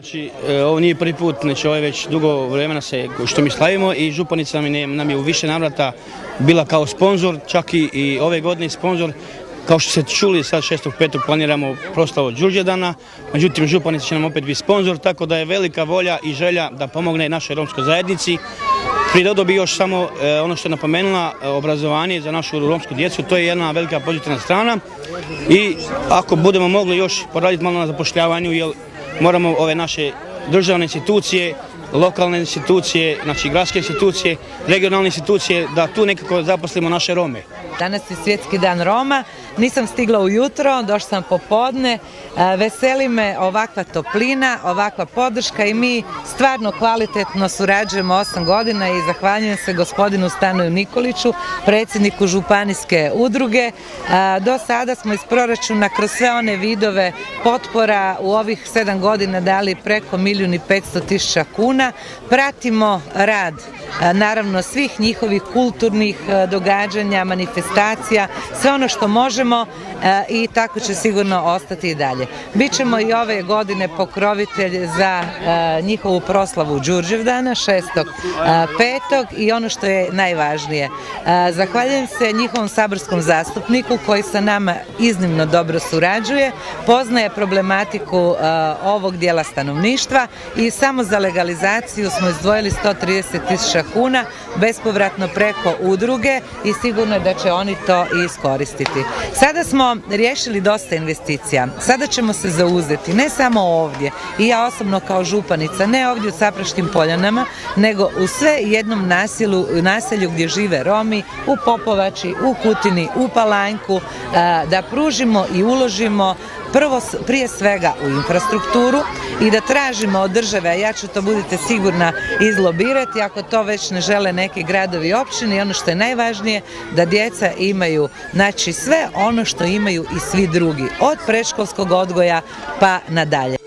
Znači, ovo nije prvi put, znači ovo je već dugo vremena što mi slavimo i županica nam je u više navrata bila kao sponzor, čak i ove godine sponzor. Kao što ste čuli, sad 6.5. planiramo proslavu Đurđevdana, međutim županica će nam opet biti sponzor, tako da je velika volja i želja da pomogne našoj romskoj zajednici. Pridodao bi još samo ono što je napomenula, obrazovanje za našu romsku djecu, to je jedna velika pozitivna strana i ako budemo mogli još poraditi malo na zapošljavanju, jer moramo ove naše državne institucije, lokalne institucije, znači gradske institucije, regionalne institucije, da tu nekako zaposlimo naše Rome. Danas je Svjetski dan Roma, nisam stigla ujutro, došla sam popodne, veseli me ovakva toplina, ovakva podrška i mi stvarno kvalitetno surađujemo 8 godina i zahvaljujem se gospodinu Stanoju Nikoliću, predsjedniku županijske udruge. Do sada smo iz proračuna kroz sve one vidove potpora u ovih 7 godina dali preko 1.500.000 kuna. Pratimo rad naravno svih njihovih kulturnih događanja, manifestacija, sve ono što možemo i tako će sigurno ostati i dalje. Bićemo i ove godine pokrovitelj za njihovu proslavu Đurđevdana 6.5. i ono što je najvažnije. Zahvaljujem se njihovom saborskom zastupniku koji sa nama iznimno dobro surađuje, poznaje problematiku ovog dijela stanovništva i samo za legalizaciju smo izdvojili 130.000 kuna bespovratno preko udruge i sigurno je da će oni to i iskoristiti. Sada smo riješili dosta investicija. Sada ćemo se zauzeti ne samo ovdje i ja osobno kao županica, ne ovdje u Sapraškim Poljanama, nego u sve jednom naselju gdje žive Romi, u Popovači, u Kutini, u Palanjku, da pružimo i uložimo prije svega u infrastrukturu i da tražimo od države, a ja ću to budite sigurna izlobirati ako to već ne žele neki gradovi i općine, i ono što je najvažnije da djeca imaju, znači sve ono što imaju i svi drugi, od predškolskog odgoja pa nadalje.